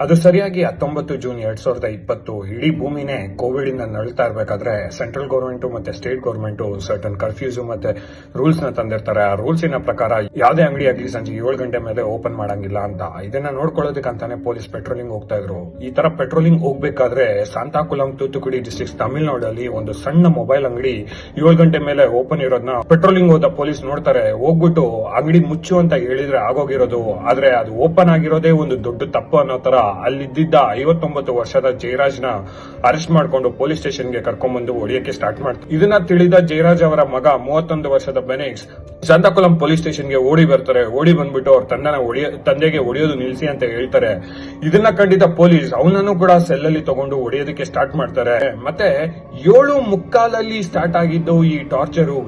ಅದು ಸರಿಯಾಗಿ 19 ಜೂನ್ 2020 ಇಡೀ ಭೂಮಿನೇ ಕೋವಿಡ್ ಇಂದ ನಳ್ತಾ ಇರಬೇಕಾದ್ರೆ ಸೆಂಟ್ರಲ್ ಗೌರ್ಮೆಂಟ್ ಮತ್ತೆ ಸ್ಟೇಟ್ ಗೌರ್ಮೆಂಟ್ ಸರ್ಟನ್ ಕರ್ಫ್ಯೂಸ್ ಮತ್ತೆ ರೂಲ್ಸ್ ನ ತಂದಿರ್ತಾರೆ. ಆ ರೂಲ್ಸಿನ ಪ್ರಕಾರ ಯಾವುದೇ ಅಂಗಡಿ ಆಗ್ಲಿ ಸಂಜೆ 7 ಗಂಟೆ ಮೇಲೆ ಓಪನ್ ಮಾಡಂಗಿಲ್ಲ ಅಂತ. ಇದನ್ನ ನೋಡ್ಕೊಳ್ಳೋದಕ್ಕಂತಾನೆ ಪೊಲೀಸ್ ಪೆಟ್ರೋಲಿಂಗ್ ಹೋಗ್ತಾ ಇದ್ರು. ಈ ತರ ಪೆಟ್ರೋಲಿಂಗ್ ಹೋಗ್ಬೇಕಾದ್ರೆ ಸಾಂತಾಕುಲಂ ತೂತುಕುಡಿ ಡಿಸ್ಟ್ರಿಕ್ಟ್ ತಮಿಳುನಾಡಲ್ಲಿ ಒಂದು ಸಣ್ಣ ಮೊಬೈಲ್ ಅಂಗಡಿ 7 ಗಂಟೆ ಮೇಲೆ ಓಪನ್ ಇರೋದನ್ನ ಪೆಟ್ರೋಲಿಂಗ್ ಹೋದ ಪೊಲೀಸ್ ನೋಡ್ತಾರೆ. ಹೋಗ್ಬಿಟ್ಟು ಅಂಗಡಿ ಮುಚ್ಚು ಅಂತ ಹೇಳಿದ್ರೆ ಆಗೋಗಿರೋದು, ಆದ್ರೆ ಅದು ಓಪನ್ ಆಗಿರೋದೇ ಒಂದು ದೊಡ್ಡ ತಪ್ಪು ಅನ್ನೋ ತರ ಅಲ್ಲಿದ್ದ 59 ವರ್ಷದ ಜಯರಾಜ್ನ ಅರೆಸ್ಟ್ ಮಾಡ್ಕೊಂಡು ಪೊಲೀಸ್ ಸ್ಟೇಷನ್ಗೆ ಕರ್ಕೊಂಡ್ಬಂದು ಹೊಡೆಯಕ್ಕೆ ಸ್ಟಾರ್ಟ್ ಮಾಡ್ತಾರೆ. ಇದನ್ನ ತಿಳಿದ ಜಯರಾಜ್ ಅವರ ಮಗ 31 ವರ್ಷದ ಬೆನಿಕ್ಸ್ ಸಂತಾಕುಲಂ ಪೊಲೀಸ್ ಸ್ಟೇಷನ್ಗೆ ಓಡಿ ಬರ್ತಾರೆ. ಓಡಿ ಬಂದ್ಬಿಟ್ಟು ಅವ್ರ ತಂದೆಗೆ ಹೊಡೆಯೋದು ನಿಲ್ಸಿ ಅಂತ ಹೇಳ್ತಾರೆ. ಇದನ್ನ ಕಂಡಿದ್ದ ಪೊಲೀಸ್ ಅವನನ್ನು ಕೂಡ ಸೆಲ್ಲಲ್ಲಿ ತಗೊಂಡು ಹೊಡೆಯೋದಕ್ಕೆ ಸ್ಟಾರ್ಟ್ ಮಾಡ್ತಾರೆ. ಮತ್ತೆ 7:45 ಸ್ಟಾರ್ಟ್ ಆಗಿದ್ದು ಈ ಟಾರ್ಚರು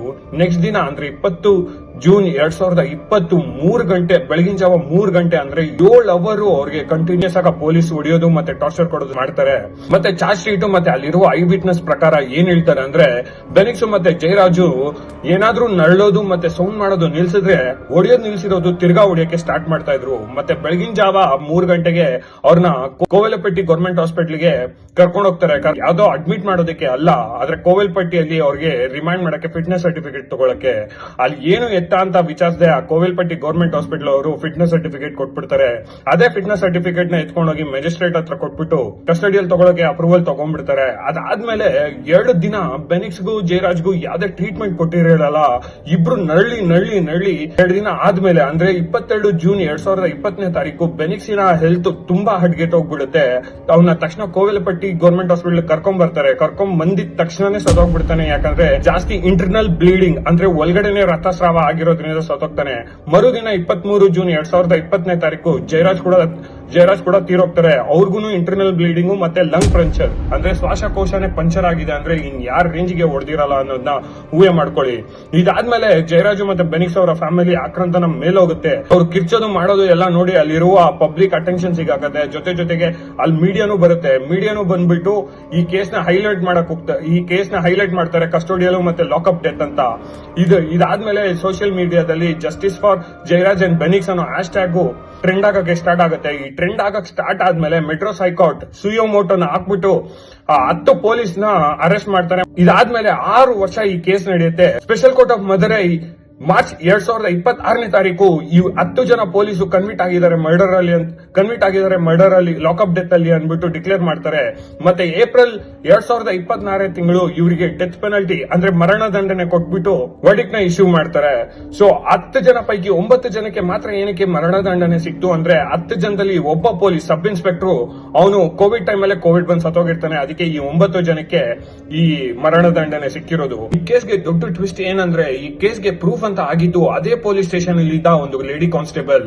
ನೆಕ್ಸ್ಟ್ ದಿನ ಅಂದ್ರೆ 20 ಜೂನ್ 2020 3 ಗಂಟೆ ಬೆಳಗಿನ ಜಾವ 3 ಗಂಟೆ ಅಂದ್ರೆ 7 ಅವರ್ ಅವ್ರಿಗೆ ಕಂಟಿನ್ಯೂಸ್ ಆಗಿ ಪೊಲೀಸ್ ಹೊಡೆಯೋದು ಮತ್ತೆ ಟಾರ್ಚರ್ ಕೊಡೋದು ಮಾಡ್ತಾರೆ. ಮತ್ತೆ ಚಾರ್ಜ್ ಶೀಟ್ ಮತ್ತೆ ಅಲ್ಲಿರುವ ಐ ವಿಟ್ನೆಸ್ ಪ್ರಕಾರ ಏನ್ ಹೇಳ್ತಾರೆ ಅಂದ್ರೆ ಬೆನಿಕ್ಸ್ ಮತ್ತೆ ಜಯರಾಜು ಏನಾದ್ರೂ ನರಳೋದು ಮತ್ತೆ ಸೌಂಡ್ ಮಾಡೋದು ನಿಲ್ಸಿದ್ರೆ ಹೊಡೆಯೋದು ನಿಲ್ಸಿರೋದು ತಿರ್ಗಾ ಹೊಡೆಯಕ್ಕೆ ಸ್ಟಾರ್ಟ್ ಮಾಡ್ತಾ ಇದ್ರು. ಮತ್ತೆ ಬೆಳಗಿನ ಜಾವ 3 ಗಂಟೆಗೆ ಅವ್ರನ್ನ ಕೋವಿಲಪಟ್ಟಿ ಗೌರ್ಮೆಂಟ್ ಹಾಸ್ಪಿಟಲ್ಗೆ ಕರ್ಕೊಂಡು ಹೋಗ್ತಾರೆ. ಯಾವ್ದೋ ಅಡ್ಮಿಟ್ ಮಾಡೋದಕ್ಕೆ ಅಲ್ಲ, ಆದ್ರೆ ಕೋವಿಲ್ಪಟ್ಟಿಯಲ್ಲಿ ಅವ್ರಿಗೆ ರಿಮೈಂಡ್ ಮಾಡಕ್ಕೆ ಫಿಟ್ನೆಸ್ ಸರ್ಟಿಫಿಕೇಟ್ ತಗೊಳಕ್ಕೆ. ಅಲ್ಲಿ ಏನು ಅಂತ ವಿಚಾರಿಸದೆ ಆ ಕೋವಿಲ್ಪಟ್ಟಿ ಗೌರ್ಮೆಂಟ್ ಹಾಸ್ಪಿಟಲ್ ಅವರು ಫಿಟ್ನೆಸ್ ಸರ್ಟಿಫಿಕೇಟ್ ಕೊಟ್ಬಿಡ್ತಾರೆ. ಅದೇ ಫಿಟ್ನೆಸ್ ಸರ್ಟಿಫಿಕೇಟ್ ನ ಎತ್ಕೊಂಡೋಗಿ ಮ್ಯಾಜಿಸ್ಟ್ರೇಟ್ ಹತ್ರ ಕೊಟ್ಬಿಟ್ಟು ಕಸ್ಟಡಿಯಲ್ಲಿ ತಗೊಳಕ್ಕೆ ಅಪ್ರೂವಲ್ ತಗೊಂಡ್ಬಿಡ್ತಾರೆ. ಅದಾದ್ಮೇಲೆ 2 ದಿನ ಬೆನಿಕ್ಸ್ಗೂ ಜಯರಾಜ್ಗೂ ಯಾವ್ದೇ ಟ್ರೀಟ್ಮೆಂಟ್ ಕೊಟ್ಟಿರಲ್ಲ. ಇಬ್ರು ನರಳಿ 2 ದಿನ ಆದ್ಮೇಲೆ ಅಂದ್ರೆ 22 ಜೂನ್ 2020 ಬೆನಿಕ್ಸಿನ ಹೆಲ್ತ್ ತುಂಬಾ ಹಡ್ಗೆಟ್ಟೋಗ್ಬಿಡುತ್ತೆ. ಅವನ ತಕ್ಷಣ ಕೋವಿಲಪಟ್ಟಿ ಗೌರ್ಮೆಂಟ್ ಹಾಸ್ಪಿಟಲ್ ಕರ್ಕೊಂಡ್ ಬರ್ತಾರೆ. ಕರ್ಕೊಂಡ್ ಬಂದಿದ ತಕ್ಷಣನೇ ಸತ್ತೋಗ್ಬಿಡ್ತಾನೆ. ಯಾಕಂದ್ರೆ ಜಾಸ್ತಿ ಇಂಟರ್ನಲ್ ಬ್ಲೀಡಿಂಗ್ ಅಂದ್ರೆ ಒಳಗಡೆನೆ ರಕ್ತಸ್ರಾವ ಆಗಿರೋದ್ರಿಂದ ಸತ್ತೋಗ್ತಾನೆ. ಮರುದಿನ 23 ಜೂನ್ 2020 ಜಯರಾಜ್ ಕೂಡ ತೀರೋಗ್ತಾರೆ. ಅವ್ರಿಗೂ ಇಂಟರ್ನಲ್ ಬ್ಲೀಡಿಂಗು ಮತ್ತೆ ಲಂಗ್ ಪಂಚರ್ ಅಂದ್ರೆ ಶ್ವಾಸಕೋಶನೇ ಪಂಚರ್ ಆಗಿದೆ. ಅಂದ್ರೆ ಇನ್ ಯಾರ್ ರೇಂಜ್ಗೆ ಹೊಡೆದಿರಲ್ಲ ಅನ್ನೋದನ್ನ ಊಹೆ ಮಾಡ್ಕೊಳ್ಳಿ. ಇದಾದ್ಮೇಲೆ ಜಯರಾಜು ಮತ್ತೆ ಬೆನಿಕ್ಸ್ ಅವರ ಫ್ಯಾಮಿಲಿ ಆಕ್ರಂತನ ಮೇಲೋಗುತ್ತೆ. ಅವ್ರು ಕಿರ್ಚೋದು ಮಾಡೋದು ಎಲ್ಲ ನೋಡಿ ಅಲ್ಲಿರುವ ಪಬ್ಲಿಕ್ ಅಟೆನ್ಷನ್ ಸಿಗಾಕತ್ತೆ. ಜೊತೆಗೆ ಅಲ್ಲಿ ಮೀಡಿಯಾನು ಬರುತ್ತೆ. ಮೀಡಿಯಾನು ಬಂದ್ಬಿಟ್ಟು ಈ ಕೇಸ್ ನ ಹೈಲೈಟ್ ಮಾಡ್ತಾರೆ ಕಸ್ಟೋಡಿಯಲ್ ಮತ್ತೆ ಲಾಕಪ್ ಡೆತ್ ಅಂತ. ಇದಾದ್ಮೇಲೆ ಸೋಷಿಯಲ್ ಮೀಡಿಯಾದಲ್ಲಿ ಜಸ್ಟಿಸ್ ಫಾರ್ ಜಯರಾಜ್ ಅಂಡ್ ಬೆನಿಕ್ಸ್ ಅನ್ನೋ ಹ್ಯಾಶ್ ಟ್ಯಾಗ್ ಟ್ರೆಂಡ್ ಆಗಕ್ಕೆ ಸ್ಟಾರ್ಟ್ ಆಗುತ್ತೆ. ಈ ಟ್ರೆಂಡ್ ಆಗಕ್ಕೆ ಸ್ಟಾರ್ಟ್ ಆದ್ಮೇಲೆ ಮೆಟ್ರೋಸ್ ಹೈಕೋರ್ಟ್ ಸುಯೋಮೋಟೋನ ಹಾಕ್ಬಿಟ್ಟು 10 ಪೊಲೀಸ್ ನ ಅರೆಸ್ಟ್ ಮಾಡ್ತಾರೆ. ಇದಾದ್ಮೇಲೆ 6 ವರ್ಷ ಈ ಕೇಸ್ ನಡೆಯುತ್ತೆ. Special court of Madurai March 2026 ಈ 10 ಜನ ಪೊಲೀಸು ಕನ್ವಿಟ್ ಆಗಿದ್ದಾರೆ ಮರ್ಡರ್ ಅಲ್ಲಿ ಲಾಕಪ್ ಡೆತ್ ಅಲ್ಲಿ ಅನ್ಬಿಟ್ಟು ಡಿಕ್ಲೇರ್ ಮಾಡ್ತಾರೆ. ಮತ್ತೆ ಏಪ್ರಿಲ್ 2024 ಇವರಿಗೆ ಡೆತ್ ಪೆನಲ್ಟಿ ಅಂದ್ರೆ ಮರಣ ದಂಡನೆ ಕೊಟ್ಬಿಟ್ಟು ವರ್ಡಿಕ್ಟ್ ನ ಇಶ್ಯೂ ಮಾಡ್ತಾರೆ. ಸೊ 10 ಜನ ಪೈಕಿ 9 ಜನಕ್ಕೆ ಮಾತ್ರ ಏನಕ್ಕೆ ಮರಣ ದಂಡನೆ ಸಿಕ್ತು ಅಂದ್ರೆ 10 ಜನದಲ್ಲಿ ಒಬ್ಬ ಪೊಲೀಸ್ ಸಬ್ ಇನ್ಸ್ಪೆಕ್ಟರ್ ಅವನು ಕೋವಿಡ್ ಟೈಮ್ ಅಲ್ಲೇ ಕೋವಿಡ್ ಬಂದು ಸತ್ತೋಗಿರ್ತಾನೆ. ಅದಕ್ಕೆ ಈ 9 ಜನಕ್ಕೆ ಈ ಮರಣ ದಂಡನೆ ಸಿಕ್ಕಿರೋದು. ಈ ಕೇಸ್ಗೆ ದೊಡ್ಡ ಟ್ವಿಸ್ಟ್ ಏನಂದ್ರೆ ಈ ಕೇಸ್ಗೆ ಪ್ರೂಫ್ ಅಂತ ಆಗಿದ್ದು ಅದೇ ಪೊಲೀಸ್ ಸ್ಟೇಷನ್ ಅಲ್ಲಿ ಇದ್ದ ಒಂದು ಲೇಡಿ ಕಾನ್ಸ್ಟೇಬಲ್